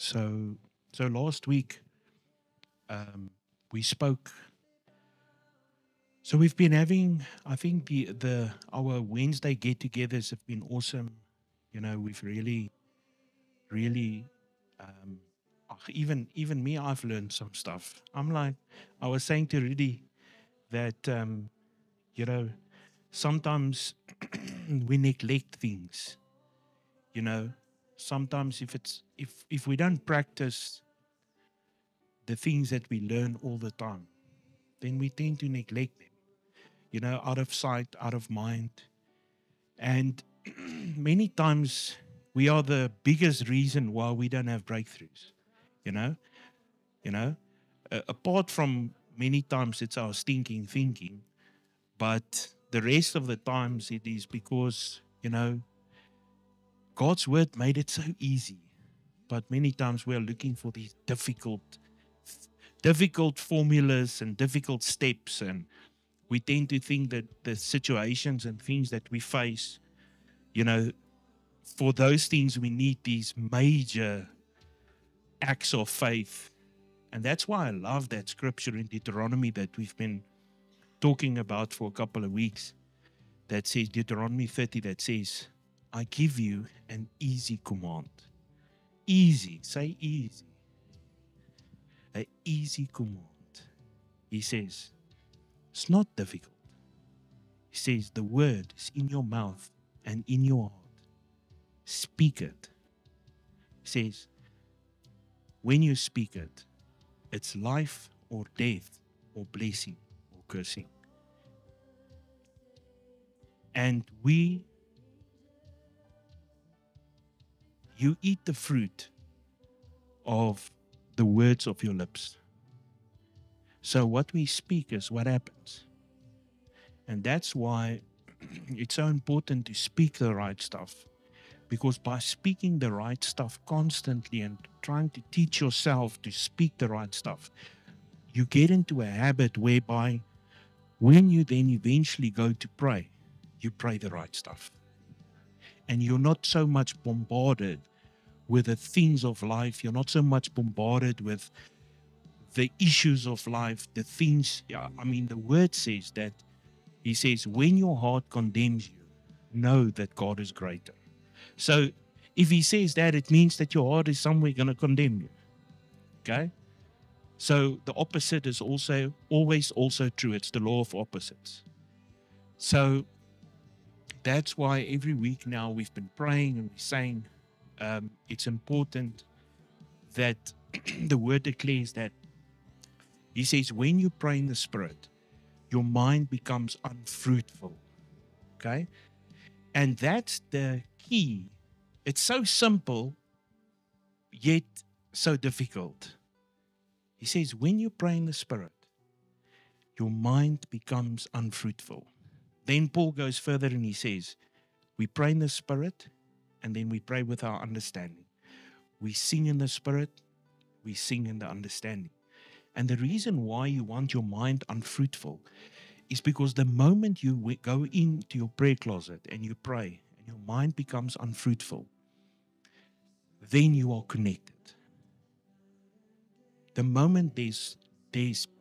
So, so last week we spoke. So we've been having, I think the our Wednesday get-togethers have been awesome. You know, we've really, um, even me, I've learned some stuff. I'm like, I was saying to Rudy that you know sometimes we neglect things. You know, sometimes if we don't practice the things that we learn all the time, then we tend to neglect them, you know, out of sight, out of mind. And many times we are the biggest reason why we don't have breakthroughs, you know, you know, apart from many times it's our stinking thinking, but the rest of the times it is because, you know, God's word made it so easy. But many times we are looking for these difficult formulas and difficult steps, and we tend to think that the situations and things that we face, you know, for those things we need these major acts of faith. And that's why I love that scripture in Deuteronomy that we've been talking about for a couple of weeks, that says, Deuteronomy 30, that says, I give you an easy command. Easy, say easy. An easy command. He says, it's not difficult. He says, the word is in your mouth and in your heart. Speak it. He says, when you speak it, it's life or death or blessing or cursing. And you eat the fruit of the words of your lips. So what we speak is what happens. And that's why it's so important to speak the right stuff. Because by speaking the right stuff constantly and trying to teach yourself to speak the right stuff, you get into a habit whereby when you then eventually go to pray, you pray the right stuff. And you're not so much bombarded with the things of life. You're not so much bombarded with the issues of life, the things. Yeah, I mean, the word says that, he says, when your heart condemns you, know that God is greater. So if he says that, it means that your heart is somewhere going to condemn you. Okay? So the opposite is also always also true. It's the law of opposites. So that's why every week now we've been praying and we're saying it's important that the word declares that, he says, when you pray in the Spirit, your mind becomes unfruitful. Okay? And that's the key. It's so simple, yet so difficult. He says, when you pray in the Spirit, your mind becomes unfruitful. Then Paul goes further and he says, we pray in the Spirit, and then we pray with our understanding. We sing in the Spirit, we sing in the understanding. And the reason why you want your mind unfruitful is because the moment you go into your prayer closet and you pray and your mind becomes unfruitful, then you are connected. The moment there's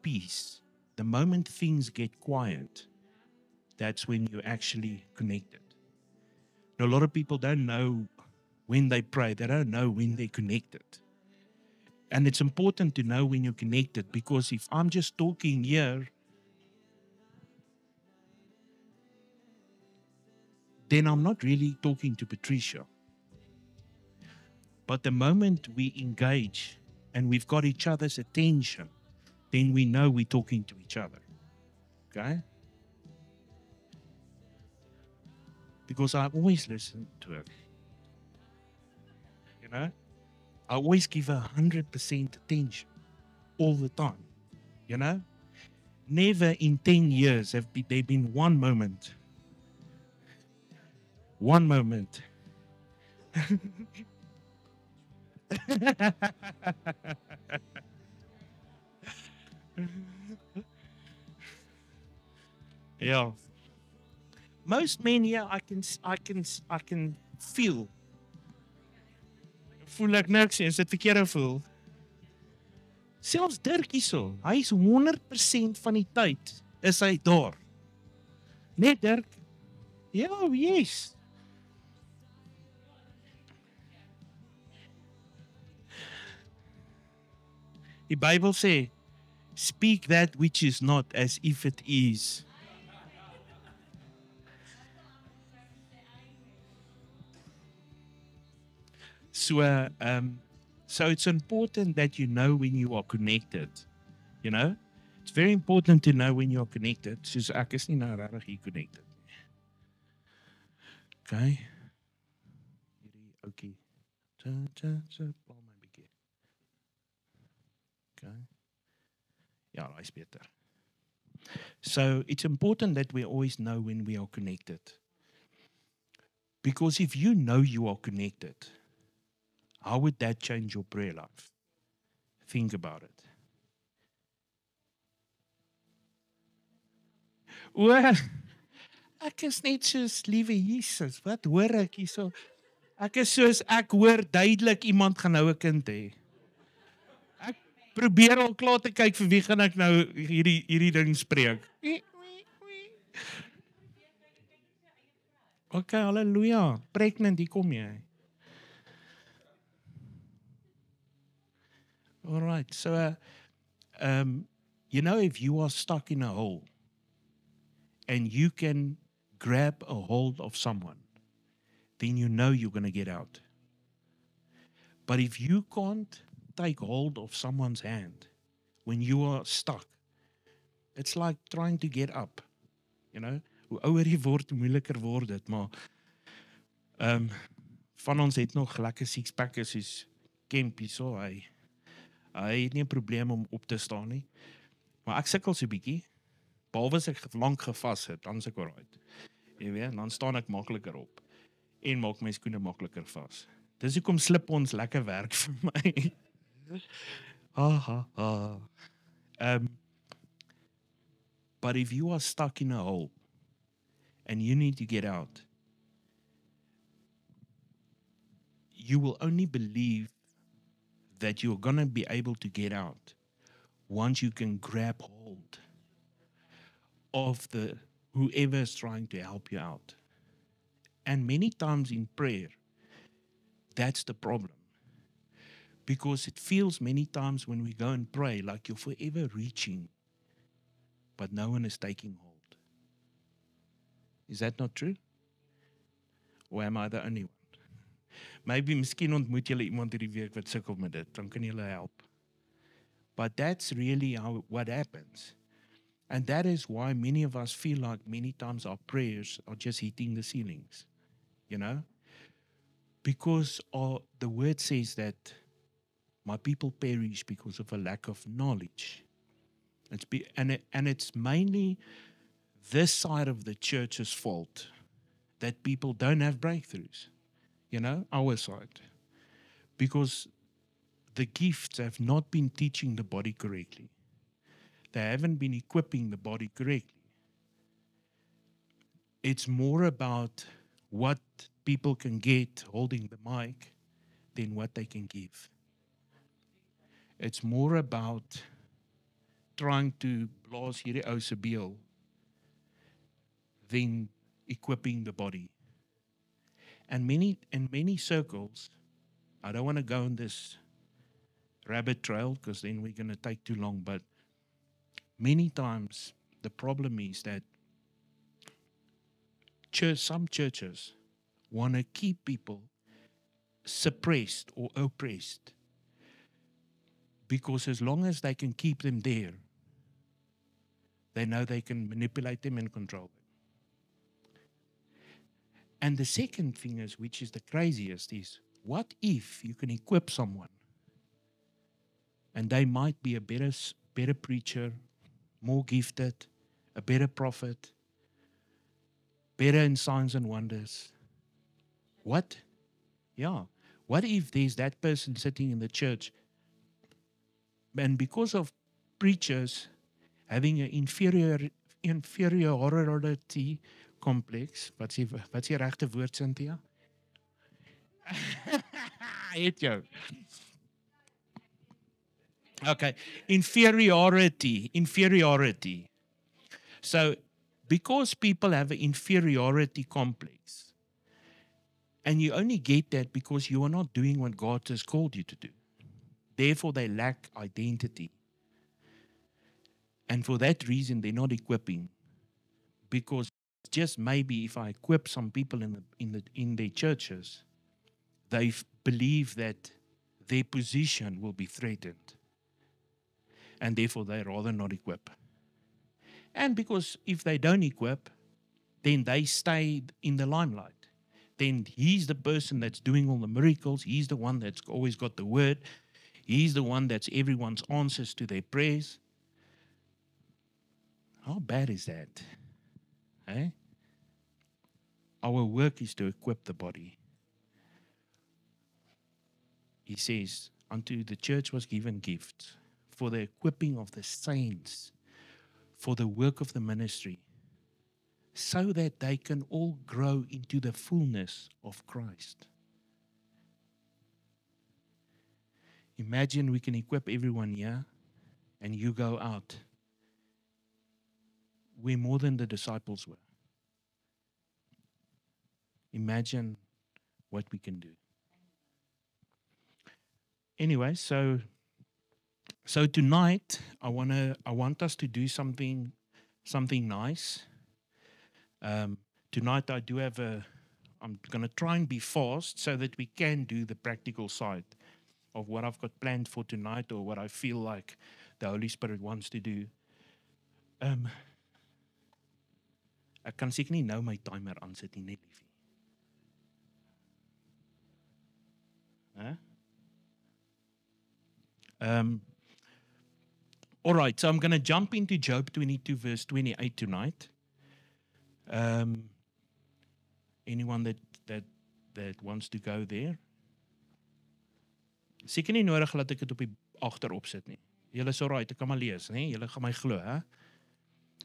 peace, the moment things get quiet, that's when you're actually connected. Now, a lot of people don't know when they pray. They don't know when they're connected. And it's important to know when you're connected, because if I'm just talking here, then I'm not really talking to Patricia. But the moment we engage and we've got each other's attention, then we know we're talking to each other. Okay? Because I always listen to her. You know? I always give her 100% attention all the time. You know? Never in 10 years have there been one moment. One moment. Yeah. Most men here, I can feel voel ek niks nie, as dit verkeerde voel. Selfs Dirk hierso, hy is 100% van die tyd is hy daar. Net Dirk. Ja, yes. Die Bybel sê, speak that which is not as if it is. So it's important that you know when you are connected. You know? It's very important to know when you are connected. Soos ek is nie nou regtig hier connected nie. Okay. Hierdie oukie. Pla my bietjie. Okay. Ja, hy's beter. So it's important that we always know when we are connected. Because if you know you are connected, how would that change your prayer life? Think about it. O, ek is net soos liewe Jesus. Wat hoor ek hierso? Ek is soos ek hoor duidelik iemand gaan nou 'n kind hê. Ek probeer al klaar te kyk vir wie gaan ek nou hierdie ding spreek. Okay, haleluja. Pregnant, hier kom jy. All right. So, you know, if you are stuck in a hole and you can grab a hold of someone, then you know you're going to get out. But if you can't take hold of someone's hand when you are stuck, it's like trying to get up. You know, hoe ouer jy word, hoe moeiliker word dit, maar van ons het nog lekker six-pack soos Kempie, so hy het nie 'n probleem om op te staan nie. Maar ek sukkel so 'n bietjie. Behalwe as ek lank gevas het, dan is ek alright. Jy weet, dan staan ek makliker op en maak my skoene makliker vas. Dis hoekom slip-ons lekker werk vir my. But if you are stuck in a hole and you need to get out, you will only believe that you're going to be able to get out once you can grab hold of the whoever is trying to help you out. And many times in prayer, that's the problem. Because it feels many times when we go and pray like you're forever reaching, but no one is taking hold. Is that not true? Or am I the only one? Maybe miskien ontmoet julle iemand hierdie week wat sukkel met dit, dan kan julle help. But that's really what happens. And that is why many of us feel like many times our prayers are just hitting the ceilings, you know? Because the word says that my people perish because of a lack of knowledge. And it's mainly this side of the church's fault that people don't have breakthroughs. You know, our side. Because the gifts have not been teaching the body correctly. They haven't been equipping the body correctly. It's more about what people can get holding the mic than what they can give. It's more about trying to blaas hierdie ou se beel than equipping the body. And in many circles, I don't want to go on this rabbit trail because then we're going to take too long, but many times the problem is that some churches want to keep people suppressed or oppressed because as long as they can keep them there, they know they can manipulate them and control them. And the second thing is, which is the craziest, is what if you can equip someone and they might be a better preacher, more gifted, a better prophet, better in signs and wonders? What? Yeah. What if there's that person sitting in the church and because of preachers having an inferiority complex, wat's die regte woord, Cynthia? het jou. Okay, inferiority. So, because people have an inferiority complex, and you only get that because you are not doing what God has called you to do. Therefore, they lack identity. And for that reason, they're not equipping. Because just maybe if I equip some people in their churches, they believe that their position will be threatened. And therefore, they rather not equip. And because if they don't equip, then they stay in the limelight. Then he's the person that's doing all the miracles. He's the one that's always got the word. He's the one that's everyone's answers to their prayers. How bad is that? Eh? Our work is to equip the body. He says, unto the church was given gifts for the equipping of the saints, for the work of the ministry, so that they can all grow into the fullness of Christ. Imagine we can equip everyone here, and you go out. We're more than the disciples were. Imagine what we can do. Anyway, so tonight I want us to do something nice. Tonight I do have I'm going to try and be fast so that we can do the practical side of what I've got planned for tonight, or what I feel like the Holy Spirit wants to do. Ek kan seker nie nou my timer aansit nie, net liefie. All right, so I'm going to jump into Job 22, verse 28 tonight. Anyone that wants to go there? Seker nie nodig dat ek dit op die agterop sit nie. Julle is alright, ek kan maar lees, né? Julle gaan my glo, hè?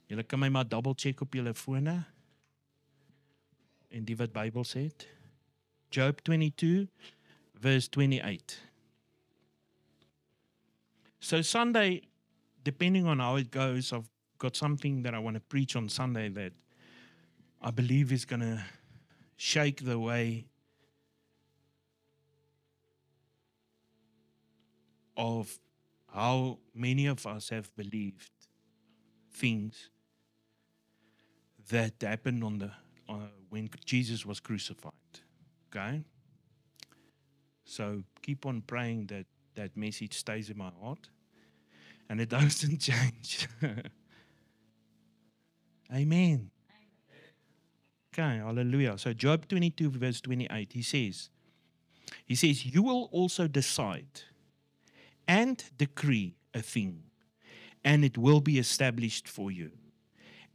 Julle kan my maar double check op julle fone. En die wat Bybel sê. Job 22 verse 28. So Sunday, depending on how it goes, I've got something that I want to preach on Sunday that I believe is going to shake the way of how many of us have believed things that happened when Jesus was crucified. Okay? So keep on praying that that message stays in my heart and it doesn't change. Amen. Okay, hallelujah. So Job 22 verse 28, he says, you will also decide and decree a thing, and it will be established for you.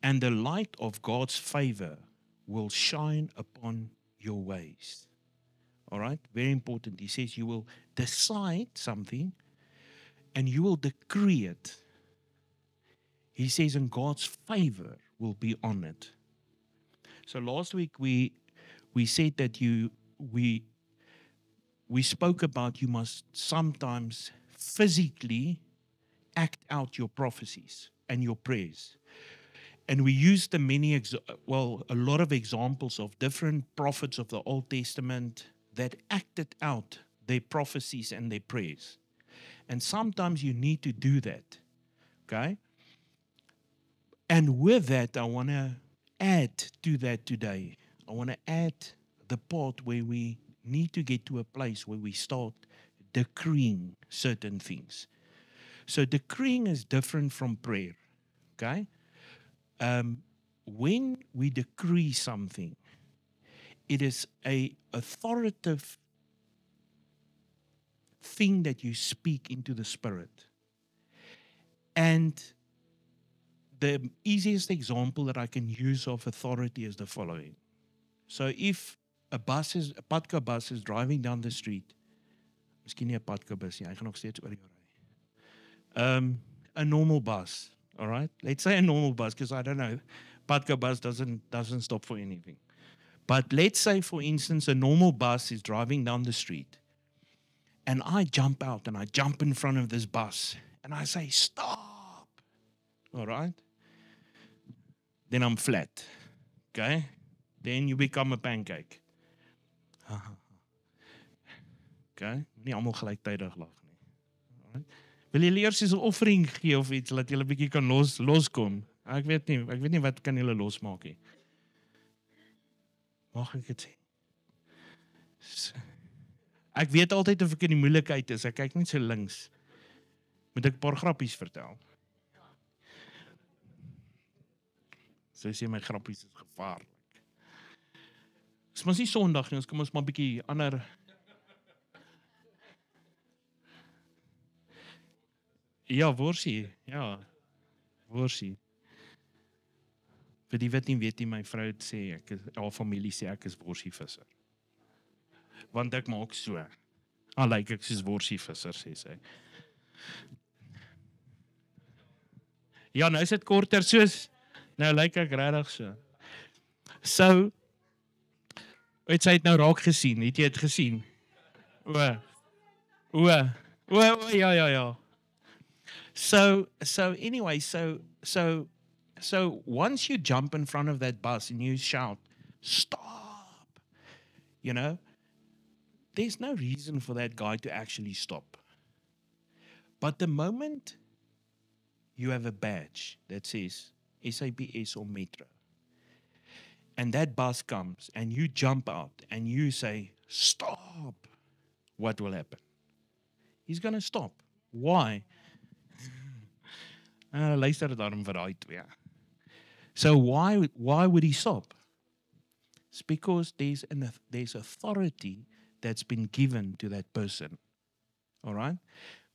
And the light of God's favor will shine upon your ways. All right? Very important. He says you will decide something and you will decree it. He says, and God's favor will be on it. So last week we said that we spoke about you must sometimes physically act out your prophecies and your prayers. And we used the a lot of examples of different prophets of the Old Testament that acted out their prophecies and their prayers. And sometimes you need to do that. Okay? And with that, I want to add to that today. I want to add the part where we need to get to a place where we start decreeing certain things. So decreeing is different from prayer. Okay? When we decree something, it is a authoritative thing that you speak into the Spirit. And the easiest example that I can use of authority is the following. So if a Padka bus is driving down the street, miskien nie 'n Padka bus nie, hy gaan nog steeds oor jou ry. A normal bus, all right? Let's say a normal bus, because I don't know, Padka bus doesn't stop for anything. But let's say, for instance, a normal bus is driving down the street, And I jump out and I jump in front of this bus and I say, stop. All right. Then I'm flat. Okay. Then you become a pancake. Okay. Nie almal gelyktydig lag nie. Alright. Wil julle eers 'n offering gee of iets laat julle 'n bietjie kan loskom? Ek weet nie wat kan julle losmaak nie. Mag ek dit sê? Ek weet altyd of ek in die moeilikheid is. Ek kyk net so links. Moet ek 'n paar grappies vertel? So sê my grappies is gevaarlik. Dis mos nie Sondag nie, ons kom ons maar 'n bietjie ander. Ja, worsie. Ja. Worsie. Vir die wat nie weet nie, my vrou sê haar familie sê ek is worsievisser. Want ek maak so. Lyk ek soos worsievisser, sê sy. Ja, nou is dit korter soos nou lyk ek regtig so. So het sy het nou raak gesien. Het jy dit gesien? Ja. So anyway, so once you jump in front of that bus and you shout, stop, there's no reason for that guy to actually stop. But the moment you have a badge that says SAPS or Metro, and that bus comes and you jump out and you say, stop, what will happen? He's going to stop. Why? Luister daarom vir daai twee. So why would he stop? It's because there's authority that's been given to that person. All right?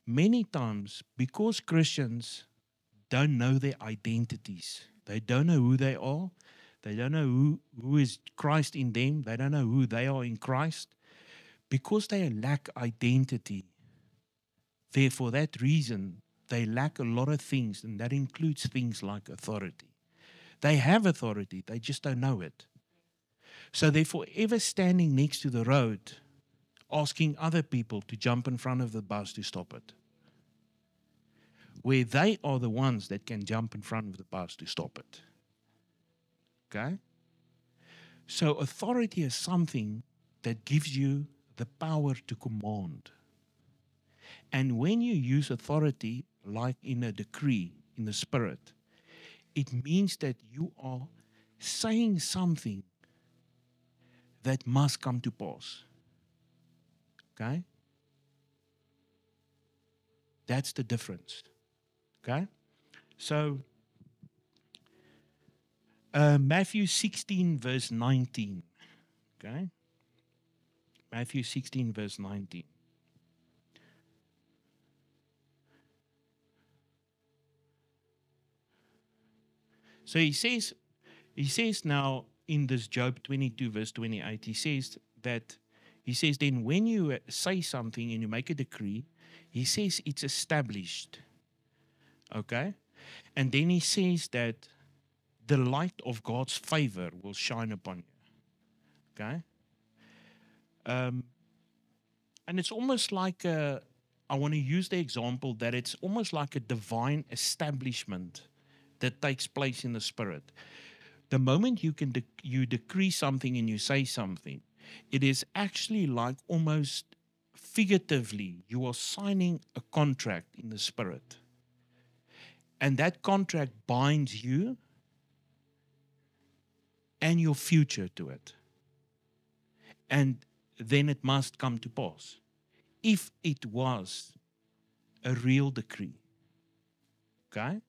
Many times, because Christians don't know their identities, they don't know who they are, they don't know who is Christ in them, they don't know who they are in Christ, because they lack identity. For that reason, they lack a lot of things, and that includes things like authority. They have authority, they just don't know it. So they're forever standing next to the road, asking other people to jump in front of the bus to stop it. Where they are the ones that can jump in front of the bus to stop it. Okay? So authority is something that gives you the power to command. And when you use authority, like in a decree, in the Spirit, it means that you are saying something that must come to pass. Okay? That's the difference. Okay? So, Matthew 16, verse 19. Okay? Matthew 16, verse 19. So he says now in this Job 22 verse 28, he says, then when you say something and you make a decree, he says it's established. Okay? And then he says that the light of God's favor will shine upon you. Okay? And it's almost like I want to use the example that it's almost like a divine establishment that takes place in the Spirit. The moment you decree something and you say something, it is actually like almost figuratively, you are signing a contract in the Spirit. And that contract binds you and your future to it. And then it must come to pass. If it was a real decree. Okay?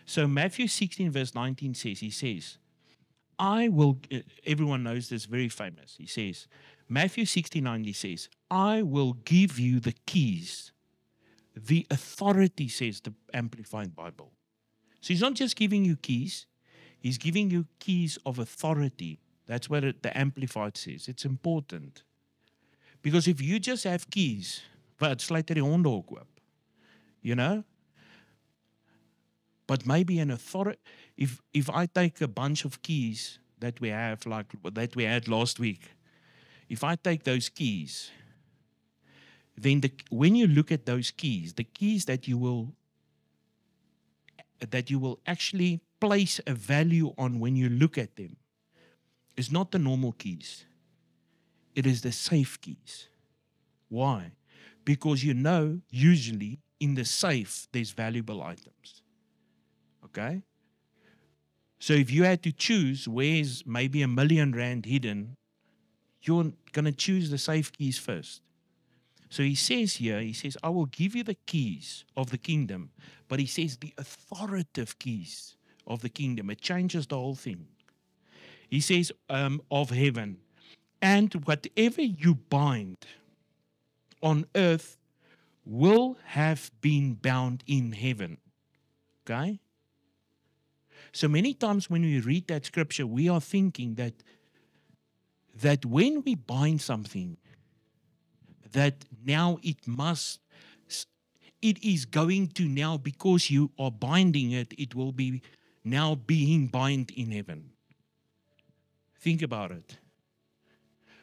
So Matthew 16 verse 19 says, he says, everyone knows this, very famous. He says, Matthew 16:9, he says, I will give you the keys. The authority, says the Amplified Bible. So he's not just giving you keys, he's giving you keys of authority. That's what the Amplified says. It's important. Because if you just have keys, wat sluit die honde ook oop. You know? But maybe an authority, if I take a bunch of keys that we have, like that we had last week, if I take those keys, then when you look at those keys, the keys that you will actually place a value on when you look at them is not the normal keys. It is the safe keys. Why? Because usually in the safe, there's valuable items. Okay? So if you had to choose where's maybe R1 million hidden, you're going to choose the safe keys first. So he says here, I will give you the keys of the kingdom. But he says the authoritative keys of the kingdom. It changes the whole thing. He says, of heaven. And whatever you bind on earth will have been bound in heaven. Okay? So many times when we read that scripture, we are thinking that when we bind something, that now it is going to now, because you are binding it, it will be now being bound in heaven. Think about it.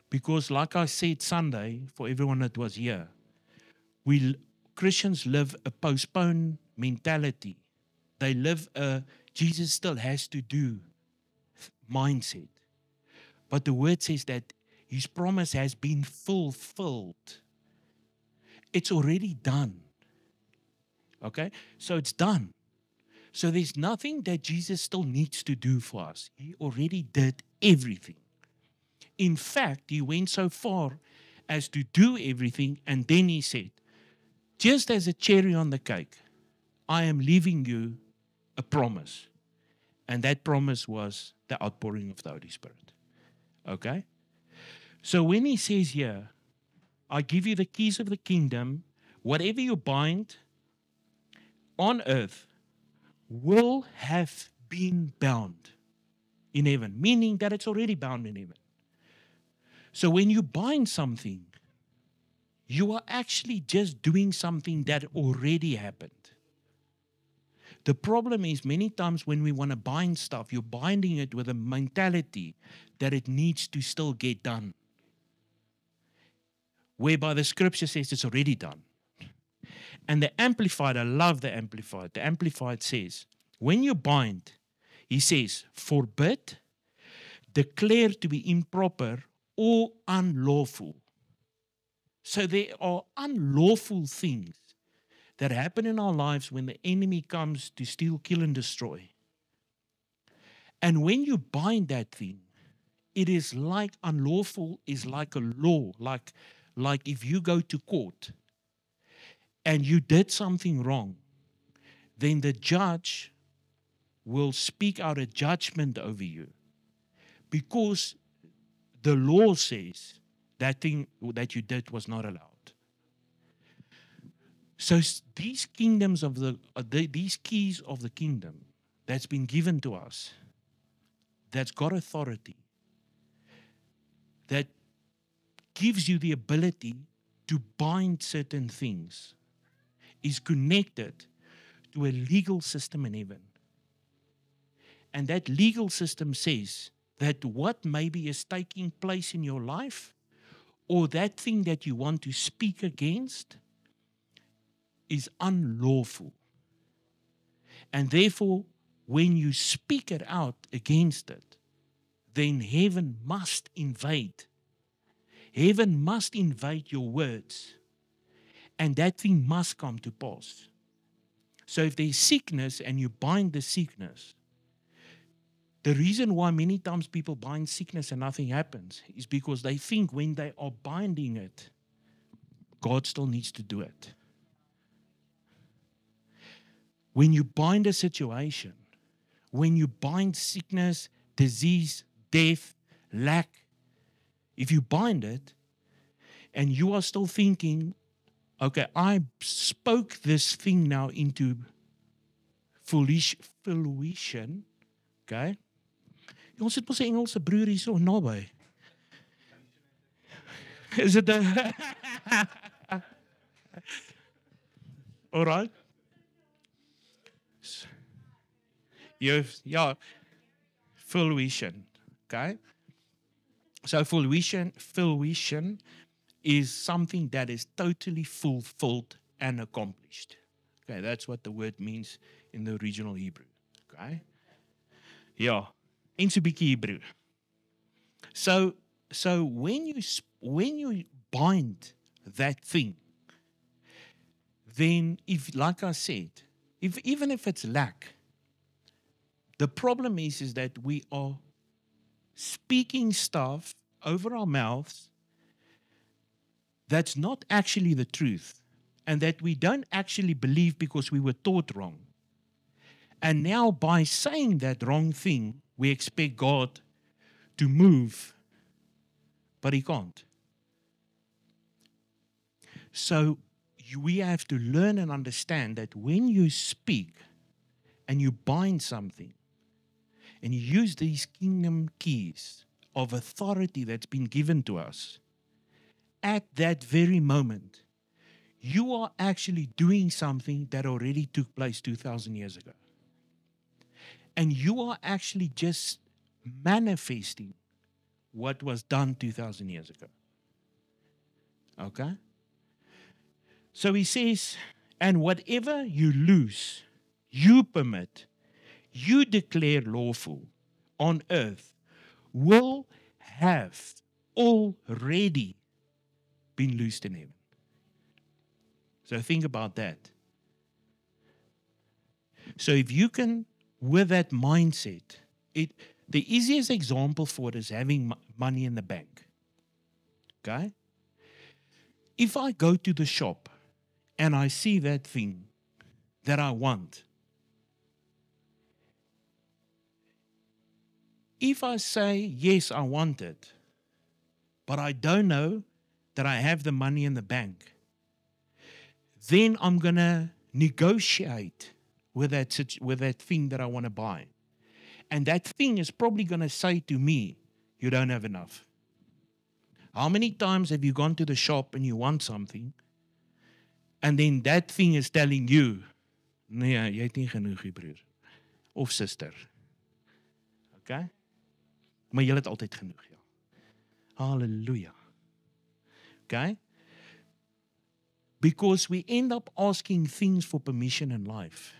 Because like I said Sunday, for everyone that was here, Christians live a postpone mentality. They live a Jesus still has to do mindset. But the word says that his promise has been fulfilled. It's already done. Okay? So it's done. So there's nothing that Jesus still needs to do for us. He already did everything. In fact, he went so far as to do everything, and then he said, just as a cherry on the cake, I am leaving you a promise. And that promise was the outpouring of the Holy Spirit. Okay? So when he says here, I give you the keys of the kingdom, whatever you bind on earth will have been bound in heaven, meaning that it's already bound in heaven. So when you bind something, you are actually just doing something that already happened. The problem is many times when we want to bind stuff, you're binding it with a mentality that it needs to still get done. Whereby the scripture says it's already done. And the Amplified, I love the Amplified. The Amplified says, when you bind, he says, forbid, declare to be improper or unlawful. So there are unlawful things that happen in our lives when the enemy comes to steal, kill, and destroy. And when you bind that thing, it is like unlawful is like a law, like if you go to court and you did something wrong, then the judge will speak out a judgment over you because the law says that thing that you did was not allowed. So these kingdoms of these keys of the kingdom that's been given to us, that's got authority, that gives you the ability to bind certain things, is connected to a legal system in heaven. And that legal system says that what maybe is taking place in your life, or that thing that you want to speak against, is unlawful. And therefore, when you speak it out against it, then heaven must invade. Heaven must invade your words. And that thing must come to pass. So if there's sickness and you bind the sickness, the reason why many times people bind sickness and nothing happens is because they think when they are binding it, God still needs to do it. When you bind a situation, when you bind sickness, disease, death, lack, if you bind it and you are still thinking, okay, I spoke this thing now into fruition, okay? Ons het mos 'n Engelse broer hier so naby. Is dit 'n all right? Yeah, fruition, okay? So fruition is something that is totally fulfilled and accomplished. Okay, that's what the word means in the original Hebrew. Okay? Ja, en so 'n bietjie Hebrew. So when you bind that thing, then if, like I said, if even if it's lack, the problem is that we are speaking stuff over our mouths that's not actually the truth, and that we don't actually believe because we were taught wrong. And now by saying that wrong thing, we expect God to move, but he can't. So we have to learn and understand that when you speak and you bind something and you use these kingdom keys of authority that's been given to us, at that very moment, you are actually doing something that already took place 2,000 years ago. And you are actually just manifesting what was done 2,000 years ago. Okay? So he says, and whatever you loose, you permit, you declare lawful on earth, will have already been loosed in heaven. So think about that. So if you can, with that mindset, the easiest example for it is having money in the bank. Okay? If I go to the shop and I see that thing that I want, if I say, yes, I want it, but I don't know that I have the money in the bank, then I'm going to negotiate with that thing that I want to buy. And that thing is probably going to say to me, you don't have enough. How many times have you gone to the shop and you want something, and then that thing is telling you, nee, jy het nie genoeg, broer of suster. Okay? Maar jy het altyd genoeg, ja. Hallelujah. Okay? Because we end up asking things for permission in life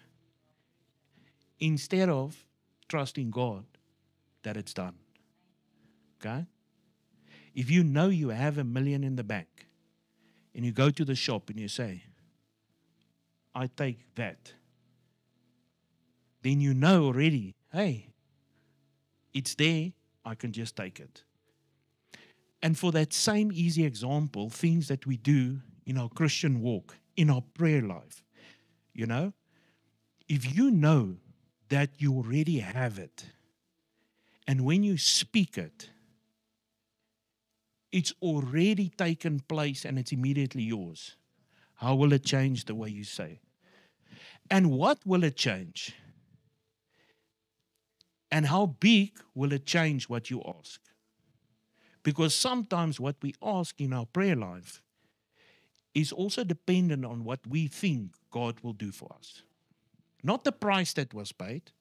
instead of trusting God that it's done. Okay? If you know you have $1 million in the bank and you go to the shop and you say, I take that, then you know already, hey, it's there, I can just take it. And for that same easy example, things that we do in our Christian walk, in our prayer life, you know, if you know that you already have it, and when you speak it, it's already taken place and it's immediately yours, how will it change the way you say? And what will it change? And how big will it change what you ask? Because sometimes what we ask in our prayer life is also dependent on what we think God will do for us. Not the price that was paid.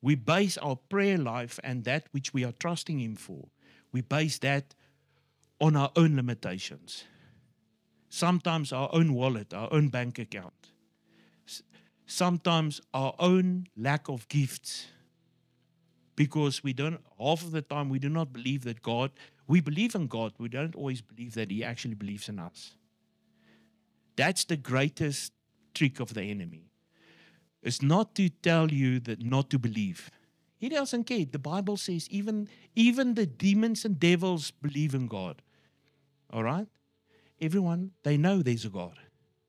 We base our prayer life and that which we are trusting Him for, we base that on our own limitations. Sometimes our own wallet, our own bank account. Sometimes our own lack of gifts. Because half of the time we do not believe that God, we believe in God, we don't always believe that He actually believes in us. That's the greatest trick of the enemy. It's not to tell you that not to believe. He doesn't care. The Bible says even the demons and devils believe in God. All right? Everyone, they know there's a God.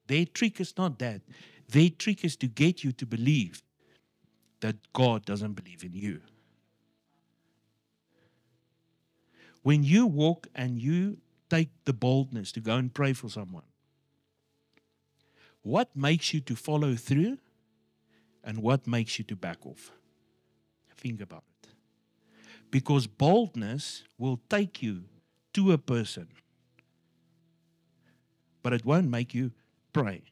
Their trick is not that. Their trick is to get you to believe that God doesn't believe in you. When you walk and you take the boldness to go and pray for someone, what makes you to follow through and what makes you to back off? Think about it. Because boldness will take you to a person, but it won't make you pray.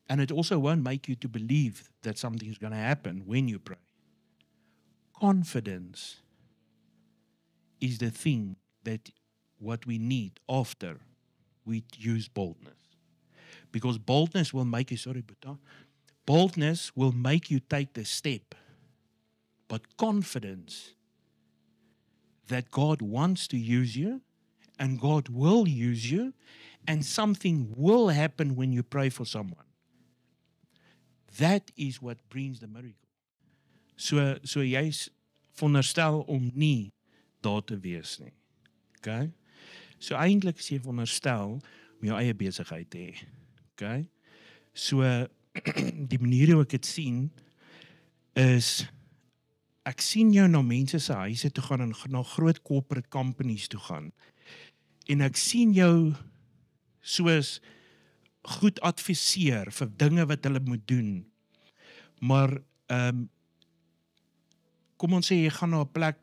And it also won't make you to believe that something is going to happen when you pray. Confidence is the thing that what we need after we use boldness. Because boldness will make you, sorry, Buddha, boldness will make you take the step. But confidence that God wants to use you and God will use you and something will happen when you pray for someone. That is what brings the miracle. So jy's veronderstel om nie daar te wees nie. Okay? So eintlik is jy veronderstel om jou eie besigheid te hê. Okay? So die manier hoe ek dit sien is ek sien jou na mense se huise toe gaan en na groot corporate companies toe gaan. En ek sien jou soos goed adviseer vir dinge wat hulle moet doen. Maar kom ons sê jy gaan na 'n plek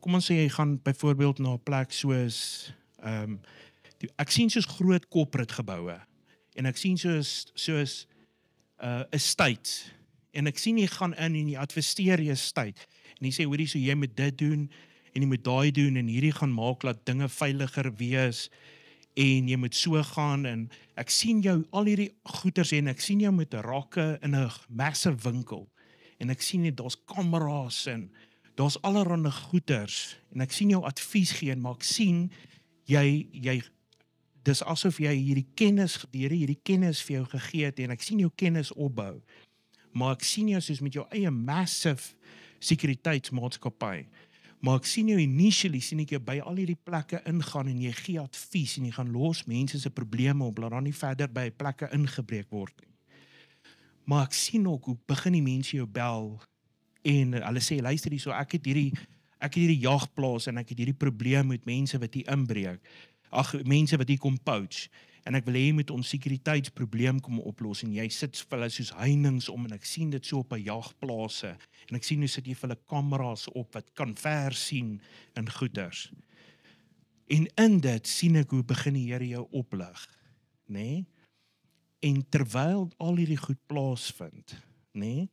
kom ons sê jy gaan byvoorbeeld na 'n plek soos ek sien soos groot corporate geboue en ek sien soos estates en ek sien jy gaan in en jy adviseer jy estate en jy sê hoorie so jy moet dit doen en jy moet daai doen en hierdie gaan maak dat dinge veiliger wees en jy moet so gaan en ek sien jou al hierdie goeders en ek sien jou met rakke in 'n massive winkel en ek sien net daar's kameras en daar's allerlei goeders en ek sien jou advies gee maar ek sien jy dis asof jy hierdie kennis vir jou gegee het en ek sien jou kennis opbou maar ek sien jou soos met jou eie massive sekuriteitsmaatskappy maar ek sien jou initially sien ek jou by al hierdie plekke ingaan en jy gee advies en jy gaan los mense se probleme op laat dan nie verder by plekke ingebreek word nie. Maar ek sien ook hoe begin die mense jou bel en hulle sê luister hierso ek het hierdie jagplaas en ek het hierdie probleem met mense wat hier inbreek. Mense wat hier kom poach en ek wil hê jy moet ons sekuriteitsprobleem kom oplos en jy sit vir hulle soos heininge om en ek sien dit so op 'n jagplase en ek sien hoe sit jy vir hulle kameras op wat kan ver sien in goeders. En in dit sien ek hoe begin die Here jou oplig, nê? Nee? En terwyl al hierdie goed plaasvind, nê? Nee,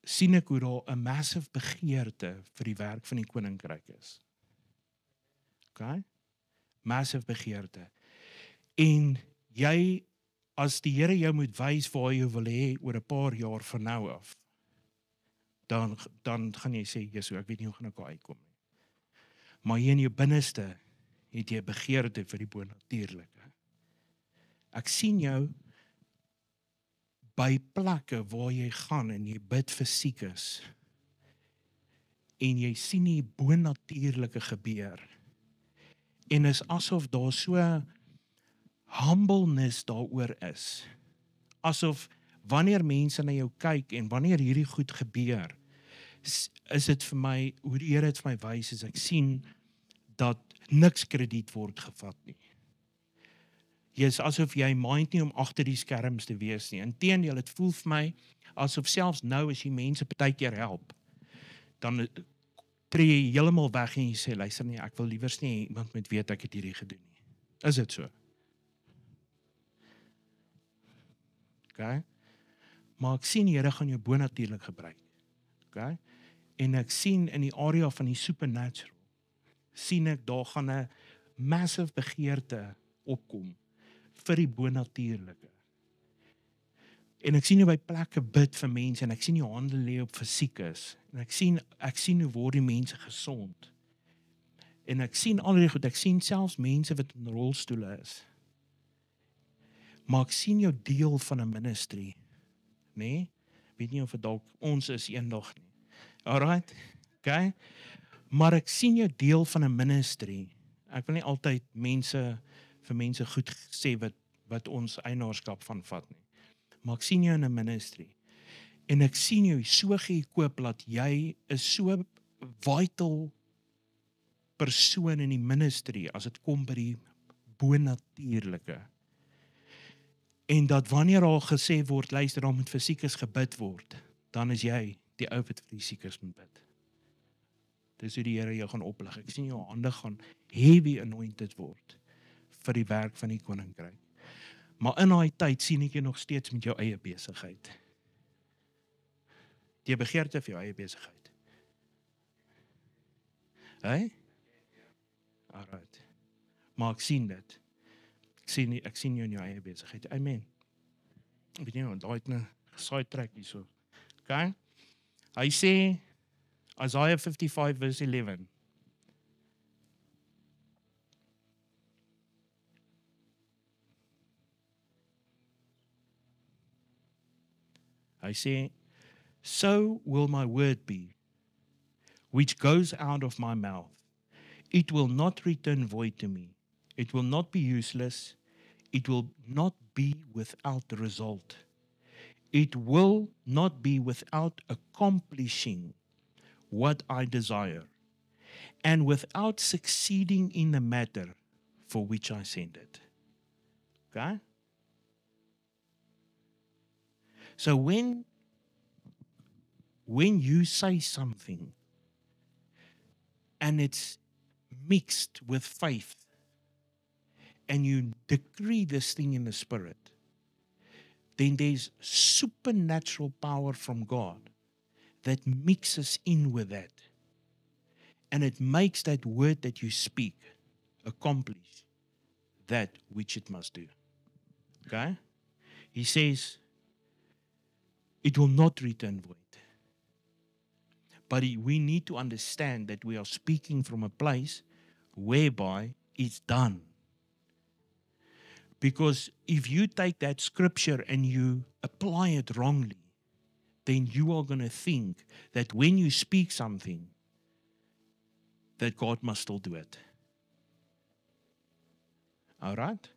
sien ek hoe daar 'n massive begeerte vir die werk van die koninkryk is. Okay? Massive begeerte. En jy, as die Here jou moet wys waar jy wil hê oor 'n paar jaar van nou af, dan gaan jy sê, Jesus, ek weet nie hoe gaan ek daar uitkom nie. Maar hier in jou binneste het jy begeerte vir die bonatuurlike. Ek sien jou by plekke waar jy gaan en jy bid vir siekes en jy sien die bonatuurlike gebeur. En is asof daar so humbleness daaroor is. Asof wanneer mense na jou kyk en wanneer hierdie goed gebeur, is dit vir my, hoe die Here dit vir my wys, is ek sien dat niks krediet word gevat nie. Jy is asof jy mind nie om agter die skerms te wees nie. Inteendeel, dit voel vir my asof selfs nou as jy mense partykeer help, dan tree jy heeltemal weg en jy sê, luister nie, ek wil liewers nie iemand moet weet ek het hierdie gedoen nie. Is dit so? Okay? Maar ek sien die Here gaan jou bonatuurlik gebruik. Okay? En ek sien in die area van die supernatural, sien ek daar gaan 'n massive begeerte opkom vir die bonatuurlike. En ek sien hoe by plekke bid vir mense en ek sien jou hande lê op vir siekes en ek sien hoe word die mense gesond. En ek sien al die goed, ek sien selfs mense wat in rolstoele is. Maar ek sien jou deel van 'n ministry, nê? Nee? Weet nie of dit dalk ons is eendag nie. Alright? Okay? Maar ek sien jou deel van 'n ministry. Ek wil nie altyd vir mense goed sê wat ons eienaarskap van vat nie. Maar ek sien jou in 'n ministry. En ek sien jou so geëkoop dat jy is so vital persoon in die ministry as dit kom by die bonatuurlike. En dat wanneer al gesê word, luister, daar moet vir siekes gebid word, dan is jy die ou wat vir die siekes moet bid. Dis hoe die Here jou gaan oplig. Ek sien jou hande gaan heavy anointed word vir die werk van die koninkryk. Maar in daai tyd sien ek jou nog steeds met jou eie besigheid. Jy begeerte vir jou eie besigheid. Hey? Alright. Maar ek sien dit. Ek sien jou in jou eie besigheid. Amen. Ek weet nie, daai het 'n saai trek hierso. Okay? Hy sê Isaiah 55 verse 11. Hy sê, so will my word be, which goes out of my mouth. It will not return void to me. It will not be useless. It will not be without result. It will not be without accomplishing what I desire, and without succeeding in the matter for which I sent it. Okay? So when you say something and it's mixed with faith, and you decree this thing in the Spirit, then there's supernatural power from God that mixes in with that. And it makes that word that you speak accomplish that which it must do. Okay? He says, it will not return void. But we need to understand that we are speaking from a place whereby it's done. Because if you take that scripture and you apply it wrongly, then you are going to think that when you speak something, that God must still do it. All right?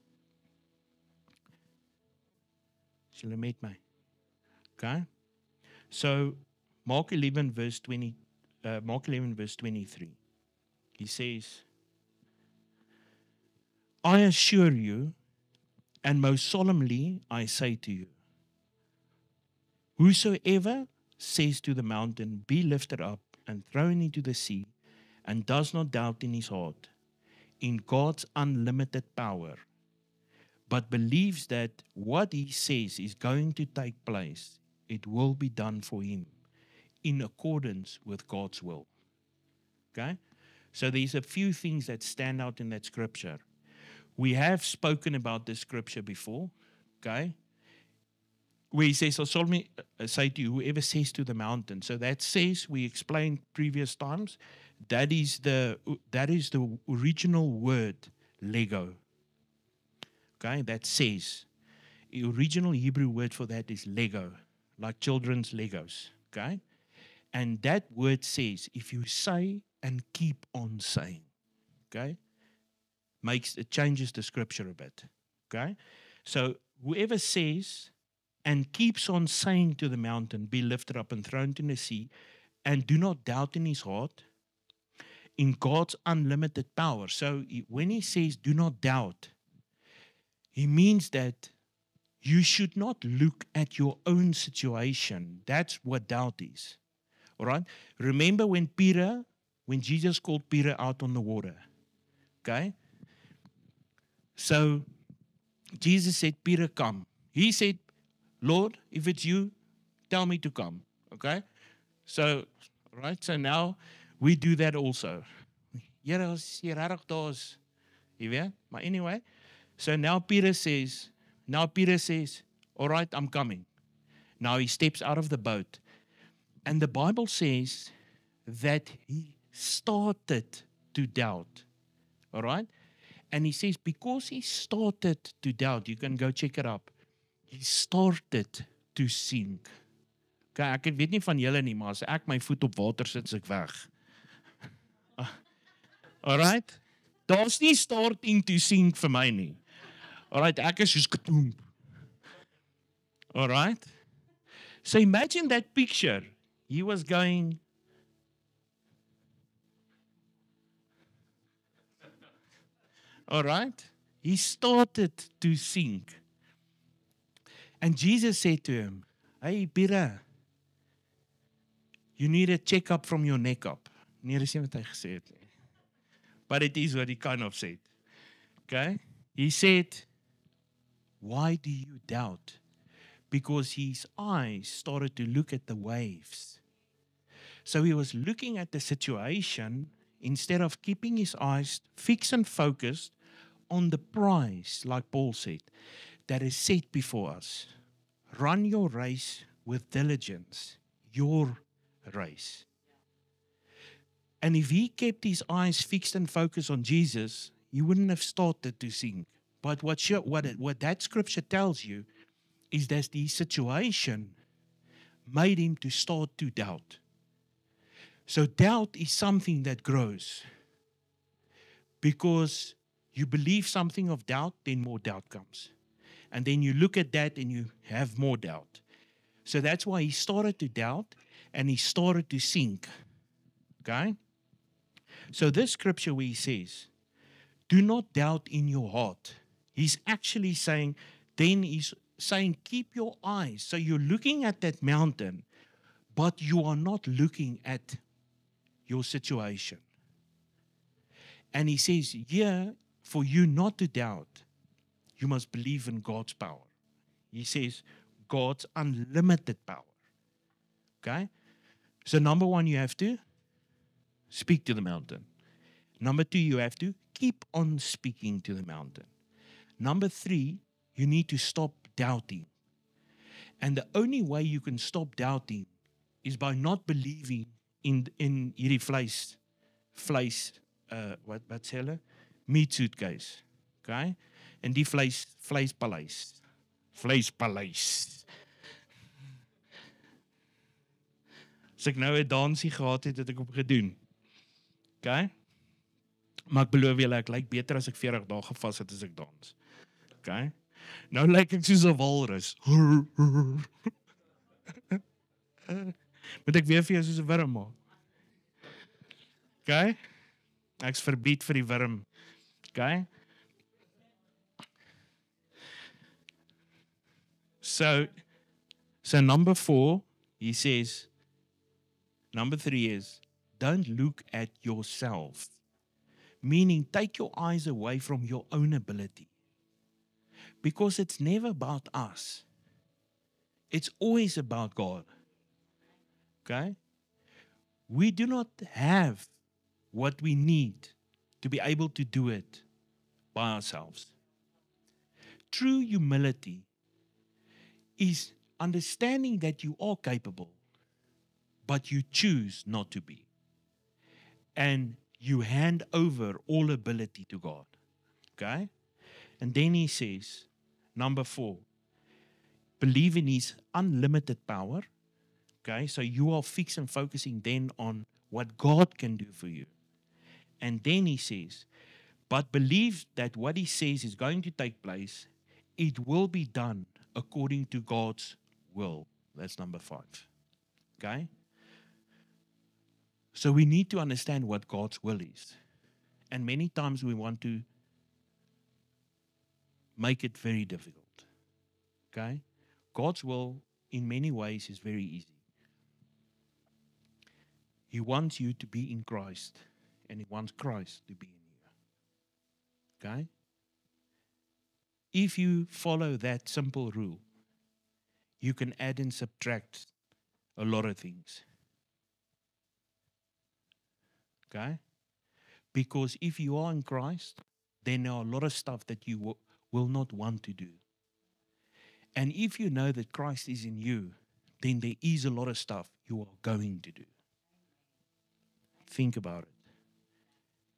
Shall I meet me? Okay? So, Mark 11 verse 23. He says, I assure you, and most solemnly I say to you, whosoever says to the mountain, be lifted up and thrown into the sea, and does not doubt in his heart, in God's unlimited power, but believes that what he says is going to take place, it will be done for him in accordance with God's will. Okay? So there's a few things that stand out in that scripture. We have spoken about this scripture before, okay? Where he says, I solemnly say to you, whoever says to the mountain. So that says, we explained previous times, that is the original word, Lego. Okay, that says, the original Hebrew word for that is Lego, like children's Legos, okay? And that word says, if you say and keep on saying, okay? It changes the scripture a bit. Okay? So whoever says and keeps on saying to the mountain, be lifted up and thrown into the sea, and do not doubt in his heart, in God's unlimited power. So when he says do not doubt, he means that you should not look at your own situation. That's what doubt is. All right? Remember when Jesus called Peter out on the water. Okay? So Jesus said, Peter, come. He said, Lord, if it's you, tell me to come. Okay? So, right? So now we do that also. Here as jy regtig daar is. Jy weet? Maar anyway, so now Peter says, all right, I'm coming. Now he steps out of the boat. And the Bible says that he started to doubt. All right? And he says, because he started to doubt, you can go check it up. He started to sink. Okay, ek weet nie van julle nie, maar as ek my voet op water sit, is ek weg. Alright? Daar's nie starting to sink vir my nie. Alright, ek is soos katoen. Alright? So imagine that picture. He was going... All right? He started to sink. And Jesus said to him, hey, Peter, you need a checkup from your neck up. Nee, dis nie wat hy gesê het nie. But it is what he kind of said. Okay? He said, why do you doubt? Because his eyes started to look at the waves. So he was looking at the situation. instead of keeping his eyes fixed and focused on the prize, like Paul said, that is set before us. Run your race with diligence, your race. And if he kept his eyes fixed and focused on Jesus, he wouldn't have started to sink. But what that scripture tells you is that the situation made him to start to doubt. So doubt is something that grows. Because you believe something of doubt, then more doubt comes. And then you look at that and you have more doubt. So that's why he started to doubt and he started to sink. Okay? So this scripture where he says, do not doubt in your heart. He's actually saying, then he's saying, keep your eyes. So you're looking at that mountain, but you are not looking at your situation. And he says, yeah, for you not to doubt, you must believe in God's power. He says, God's unlimited power. Okay? So number one, you have to speak to the mountain. Number two, you have to keep on speaking to the mountain. Number three, you need to stop doubting. And the only way you can stop doubting is by not believing in hierdie vleis wat sê hulle? Meat suitcase. Okay? En die vleispaleis. Vleispaleis. As ek nou 'n dansie gehad het, het ek op gedoen. Okay? Maar ek beloof julle, ek lyk beter as ek 40 dae gevas het as ek dans. Okay? Nou lyk ek soos 'n walrus. Moet ek weer vir jou soos 'n wurm maak? Okay? Ek's verbied vir die wurm. Okay? So number 4, he says, number 3 is, don't look at yourself. Meaning, take your eyes away from your own ability. Because it's never about us. It's always about God. Okay? We do not have what we need to be able to do it by ourselves. True humility is understanding that you are capable, but you choose not to be. And you hand over all ability to God. Okay? And then he says, number 4, believe in his unlimited power. Okay? So you are fixed and focusing then on what God can do for you. And then he says, but believe that what he says is going to take place, it will be done according to God's will. That's number 5. Okay? So we need to understand what God's will is. And many times we want to make it very difficult. Okay? God's will, in many ways, is very easy. He wants you to be in Christ, and he wants Christ to be in you. Okay? If you follow that simple rule, you can add and subtract a lot of things. Okay? Because if you are in Christ, then there are a lot of stuff that you will not want to do. And if you know that Christ is in you, then there is a lot of stuff you are going to do. Think about it.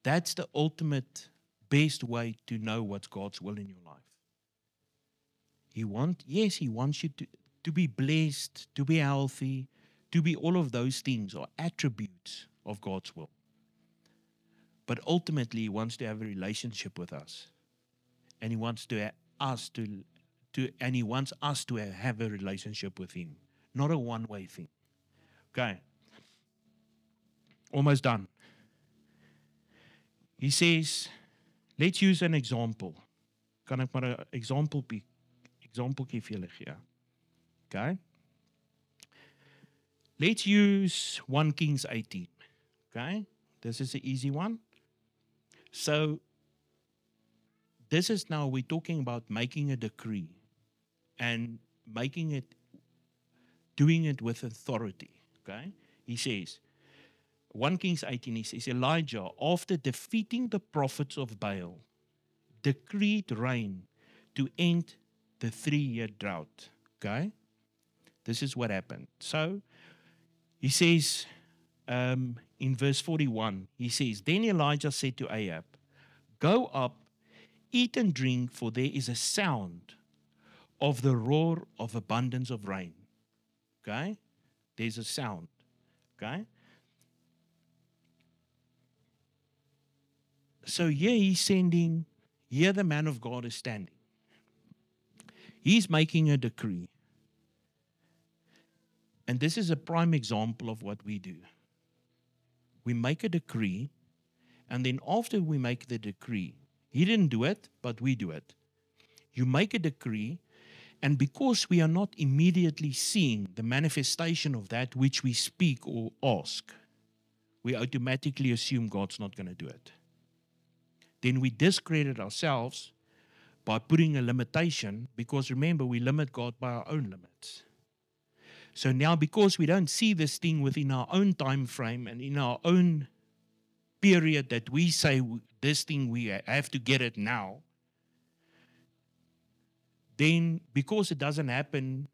That's the ultimate, best way to know what's God's will in your life. He wants you to be blessed, to be healthy, to be all of those things are attributes of God's will. But ultimately, he wants to have a relationship with us. And he wants us to have a relationship with him. Not a one-way thing. Okay. Almost done. He says, let's use an example. Kan ek maar 'n examplekie vir julle gee? Okay. Let's use 1 Kings 18. Okay. This is an easy one. So, this is now, we're talking about making a decree and doing it with authority. Okay? He says, 1 Kings 18, he says, Elijah, after defeating the prophets of Baal, decreed rain to end the 3-year drought. Okay? This is what happened. So, he says in verse 41, he says, Then Elijah said to Ahab, Go up, eat and drink, for there is a sound of the roar of abundance of rain. Okay? There's a sound. Okay? So here he's sending, here the man of God is standing. He's making a decree. And this is a prime example of what we do. We make a decree, and then after we make the decree, he didn't do it, but we do it. You make a decree, and because we are not immediately seeing the manifestation of that which we speak or ask, we automatically assume God's not going to do it. Then we discredit ourselves by putting a limitation, because remember, we limit God by our own limits. So now, because we don't see this thing within our own time frame and in our own period that we say this thing, we have to get it now, then because it doesn't happen,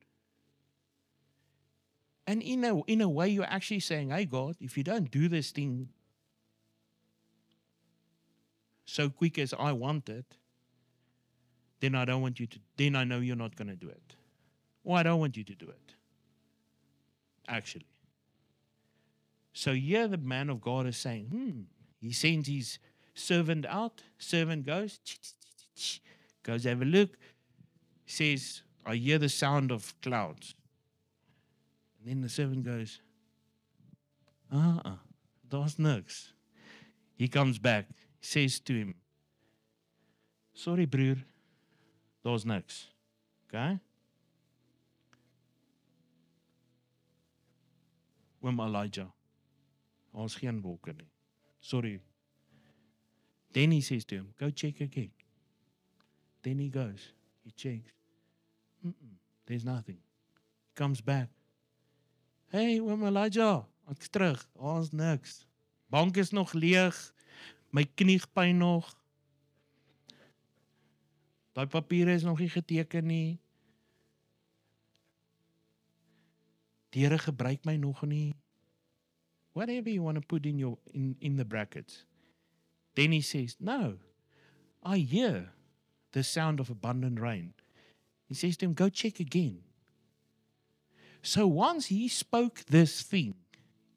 and in a way you're actually saying, hey God, if you don't do this thing so quick as I want it, then I don't want you to, then I know you're not going to do it. Or I don't want you to do it. Actually. So here the man of God is saying, he sends his servant out, servant goes have a look, says, I hear the sound of clouds. And then the servant goes, daar's niks. He comes back, says to him, sorry broer, daar's niks. Okay? Oom Elijah, daar's geen wolke nie. Sorry. Then he says to him, go check again. Then he goes, he checks. There's nothing. He comes back. Hey, oom Elijah, ek's terug. Daar's niks. Bank is nog leeg. My kniepyn nog. Daai papiere is nog nie geteken nie. Die Here gebruik my nog nie. Whatever you want to put in your in the brackets. Then he says, no, I hear the sound of abundant rain. He says to him, go check again. So once he spoke this thing,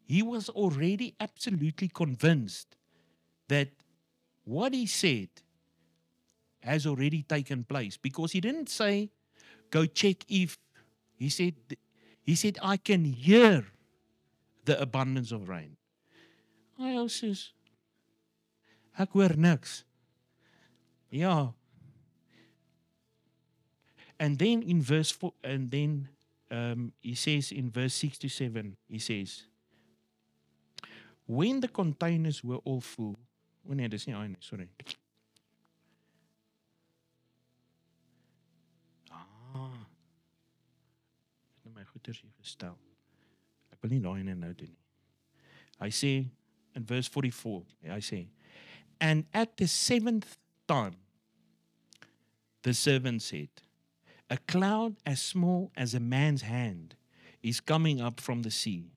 he was already absolutely convinced that what he said has already taken place, because he didn't say, go check if. He said, I can hear the abundance of rain. Hy says, ek hoor niks. Ja. And then in verse 4, and then he says in verse 6 to 7, he says, when the containers were all full, oh nee, dis nie hy nie, sorry. Ek het my goeders hier gestel. Ek wil nie daai nou doen nie. Hy sê in verse 44, hy sê, and at the 7th time, the servant said, a cloud as small as a man's hand is coming up from the sea.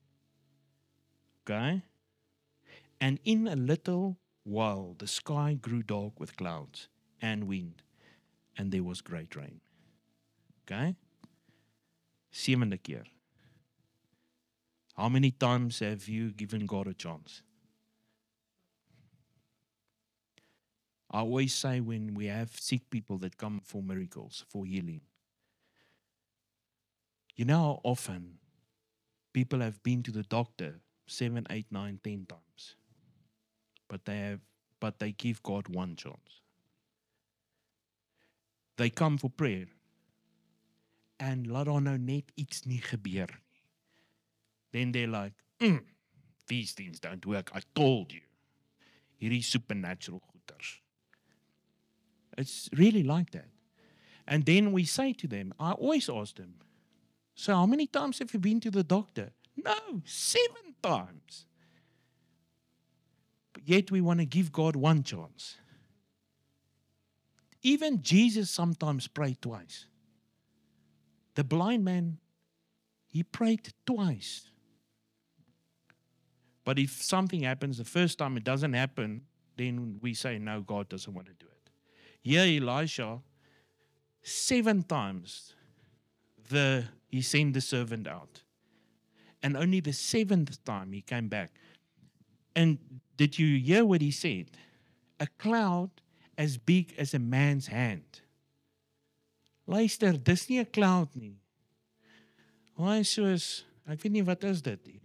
Okay? And in a little while, the sky grew dark with clouds and wind, and there was great rain. Okay? 7de keer. How many times have you given God a chance? I always say when we have sick people that come for miracles, for healing, you know how often people have been to the doctor 7, 8, 9, 10 times. But they give God one chance. They come for prayer. And laat daar nou net iets nie gebeur nie. Then they're like, these things don't work. I told you. Hierdie supernatural goeters. It's really like that. And then we say to them, I always ask them, so how many times have you been to the doctor? No, 7 times. yet we want to give God one chance. Even Jesus sometimes prayed twice. The blind man, he prayed twice. But if something happens the first time it doesn't happen, then we say, no, God doesn't want to do it. Here, Elisha, 7 times he sent the servant out. And only the 7th time he came back. And did you hear what he said? A cloud as big as a man's hand. Luister, dis nie 'n cloud nie. Hy soos, ek weet nie wat is dit nie.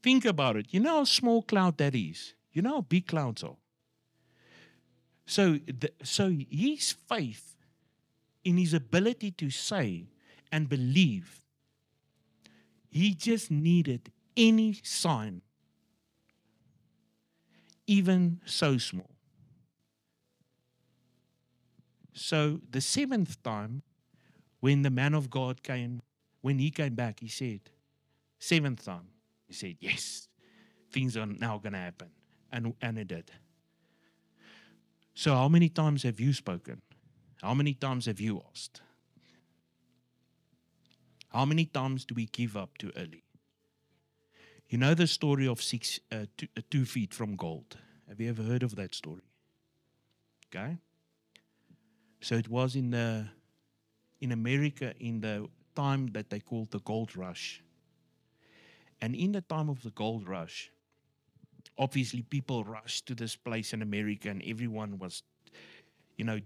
Think about it. You know how small cloud that is. You know how big clouds are. So his faith in his ability to say and believe, he just needed any sign, even so small. So the 7th time, when the man of God came, when he came back, he said, 7th time, he said, yes, things are now going to happen. And it did. So how many times have you spoken? How many times have you asked? How many times do we give up too early? You know the story of 2 feet from gold. Have you ever heard of that story? Okay. So it was in America in the time that they called the gold rush. And in the time of the gold rush, obviously people rushed to this place in America and everyone was,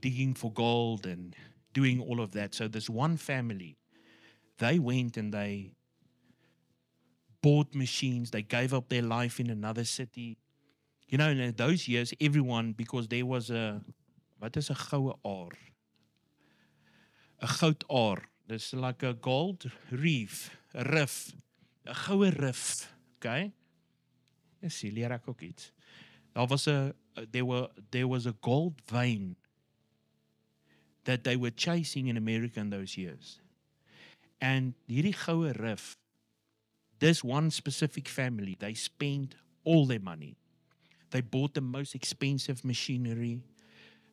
digging for gold and doing all of that. So this one family, they went and they bought machines. They gave up their life in another city. In those years, everyone, because there was what is 'n goue aar? 'n goud aar. Dis like a gold reef, 'n rif, 'n goue rif, okay? Yes, leer ek ook iets. There was a gold vein that they were chasing in America in those years. And hierdie goue rif, this one specific family, they spent all their money. They bought the most expensive machinery.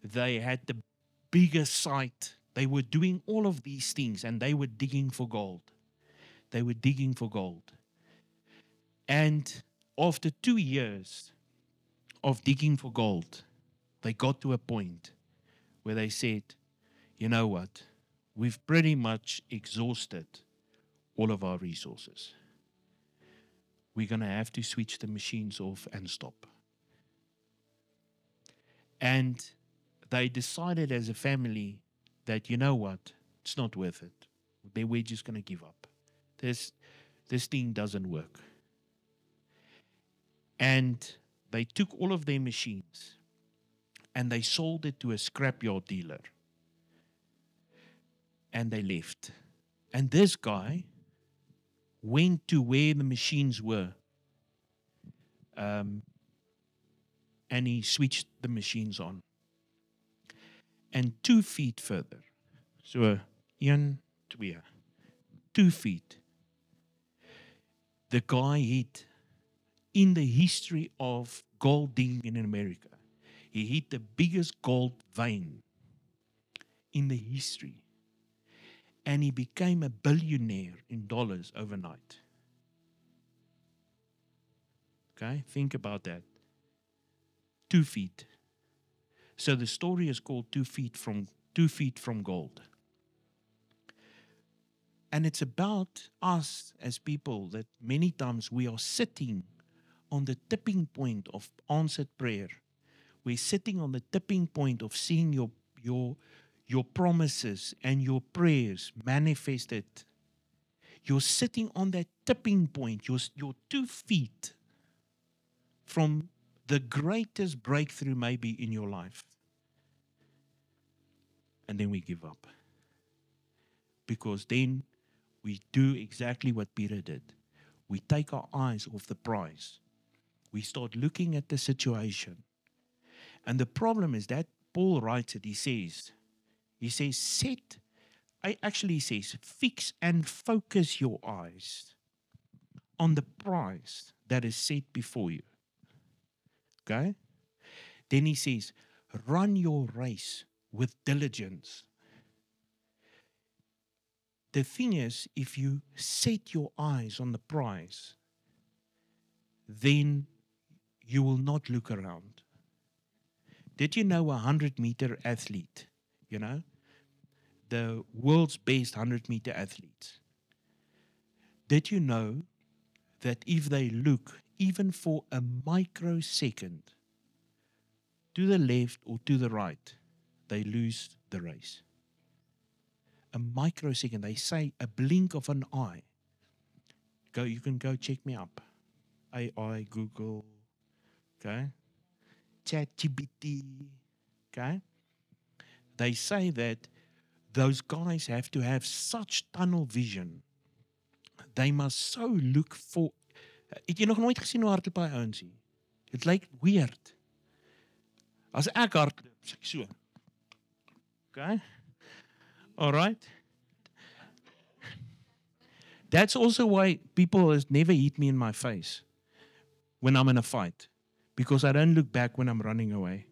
They had the biggest site. They were doing all of these things and they were digging for gold. They were digging for gold. And after 2 years of digging for gold, they got to a point where they said, you know what? We've pretty much exhausted all of our resources. We're going to have to switch the machines off and stop. And they decided as a family that, you know what? It's not worth it. We're just going to give up. This thing doesn't work. And they took all of their machines and they sold it to a scrapyard dealer. And they left. And this guy went to where the machines were. And he switched the machines on. And 2 feet further, so 1, 2 feet, the guy hit, in the history of gold digging in America, he hit the biggest gold vein in the history. And he became a billionaire in dollars overnight. Okay, think about that. 2 feet. So the story is called 2 feet from gold. And it's about us as people that many times we are sitting on the tipping point of answered prayer. We're sitting on the tipping point of seeing your promises and your prayers manifested. You're sitting on that tipping point. You're 2 feet from the greatest breakthrough maybe in your life. And then we give up. Because then we do exactly what Peter did. We take our eyes off the prize. We start looking at the situation. And the problem is that Paul writes it, he says, he says, fix and focus your eyes on the prize that is set before you. Okay? Then he says, run your race with diligence. The thing is, if you set your eyes on the prize, then you will not look around. Did you know a 100-meter athlete, you know, the world's best 100-meter athletes? Did you know that if they look even for a microsecond to the left or to the right, they lose the race? A microsecond, they say a blink of an eye. You can go check me up. AI, Google, okay? ChatGPT, okay? They say that those guys have to have such tunnel vision. They must so look for. Het jy nog nooit gesien hoe hardloop hy ouens nie? It lyk weird. As ek hardloop, sê ek so. Okay? All right? That's also why people has never hit me in my face when I'm in a fight, because I don't look back when I'm running away.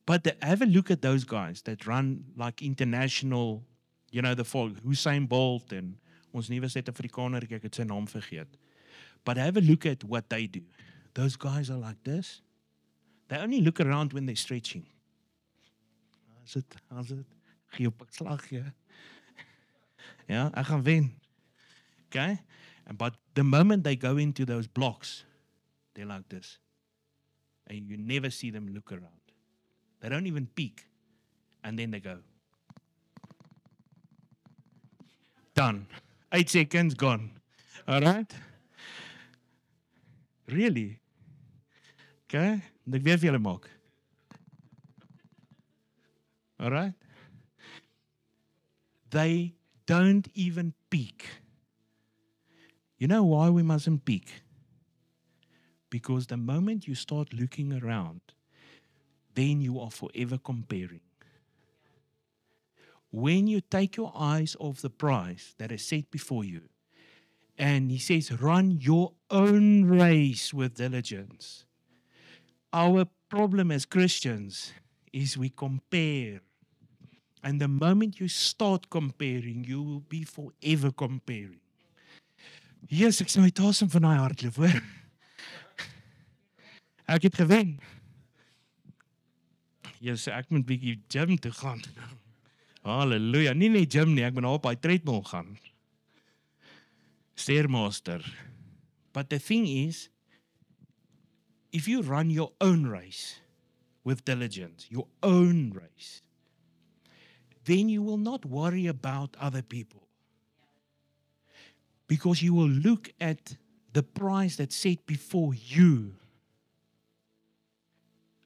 But have a look at those guys that run like international, you know, the folk, Usain Bolt and ons nuwe Suid-Afrikaner, ek het sy naam vergeet. But have a look at what they do. Those guys are like this. They only look around when they're stretching. How's it? Gee op 'n slag, ja. Ja, ek gaan wen. Okay? But the moment they go into those blocks, they're like this. And you never see them look around. They don't even peek. And then they go. Done. 8 seconds, gone. All right? Really? Okay? Ek weet vir julle maak. All right? They don't even peek. You know why we mustn't peek? Because the moment you start looking around, then you are forever comparing. When you take your eyes off the prize that is set before you, and he says, run your own race with diligence. Our problem as Christians is we compare. And the moment you start comparing, you will be forever comparing. Yes, ek sê my tasem van daai hardloop, hoor. Ek het gewen. Yes, ek moet bietjie gym toe gaan. Halleluja. Nie net gym nie, ek moet nou op hy treadmill gaan. Stairmaster. But the thing is, if you run your own race with diligence, your own race, then you will not worry about other people. Because you will look at the prize that's set before you.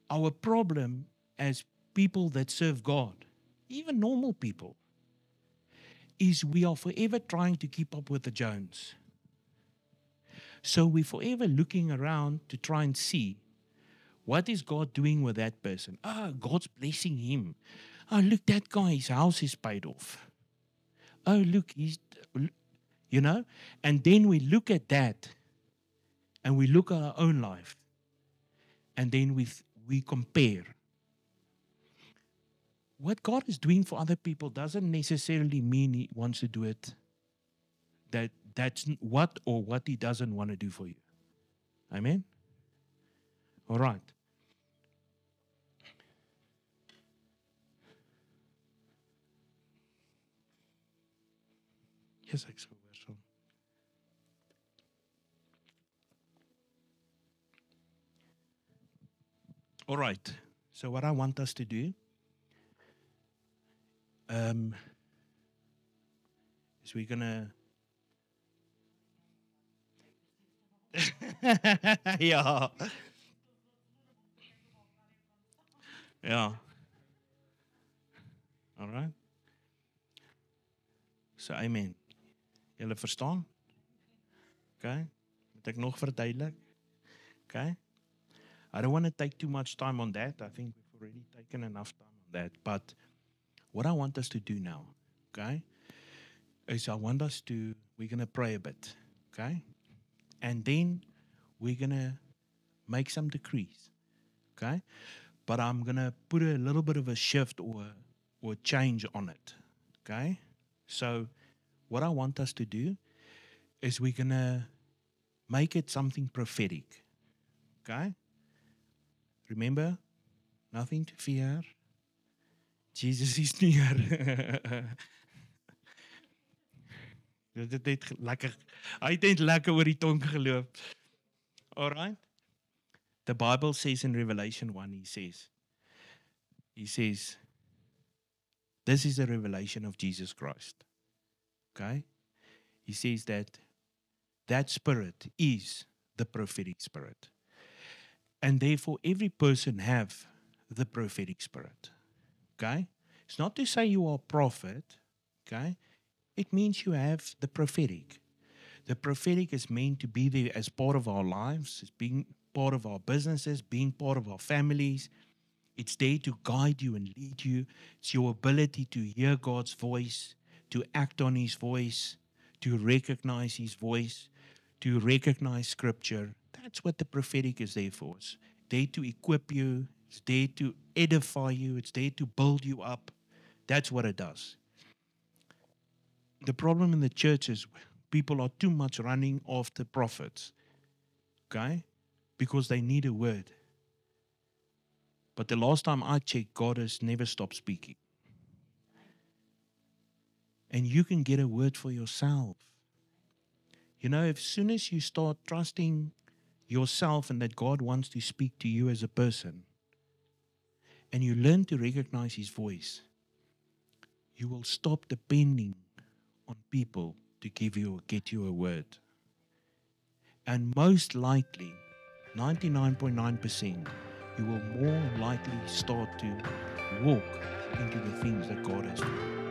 Our problem as people that serve God, even normal people, is we are forever trying to keep up with the Jones. So we're forever looking around to try and see, what is God doing with that person? God's blessing him. Look, that guy, his house is paid off. Look, he's, you know? And then we look at that, and we look at our own life, and then we compare. What God is doing for other people doesn't necessarily mean he wants to do it. That's what he doesn't want to do for you. Amen? All right. Yes, ek sou weer so. All right. So what I want us to do is we're gonna ja. Ja. All right. So amen. Julle verstaan? Okay. Moet ek nog verduidelik? Okay. I don't want to take too much time on that. I think we've already taken enough time on that. But what I want us to do now, okay, is we're going to pray a bit, okay? And then we're going to make some decrees. Okay? But I'm going to put a little bit of a shift or change on it. Okay? So, what I want us to do is we're going to make it something prophetic. Okay? Remember, nothing to fear. Jesus is near. Dit het lekker. Hy het net lekker oor die tong geloop. All right? The Bible says in Revelation 1, he says, this is a revelation of Jesus Christ. Okay? He says that spirit is the prophetic spirit. And therefore, every person have the prophetic spirit. Okay? It's not to say you are a prophet. Okay? It means you have the prophetic. The prophetic is meant to be there as part of our lives, as being part of our businesses, being part of our families. It's there to guide you and lead you. It's your ability to hear God's voice, to act on His voice, to recognize His voice, to recognize Scripture. That's what the prophetic is there for. It's there to equip you. It's there to edify you. It's there to build you up. That's what it does. The problem in the church is people are too much running after prophets, okay? Because they need a word. But the last time I checked, God has never stopped speaking. And you can get a word for yourself. You know, as soon as you start trusting yourself and that God wants to speak to you as a person, and you learn to recognize His voice, you will stop depending on people to get you a word. And most likely, 99.9%, you will more likely start to walk into the things that God has done.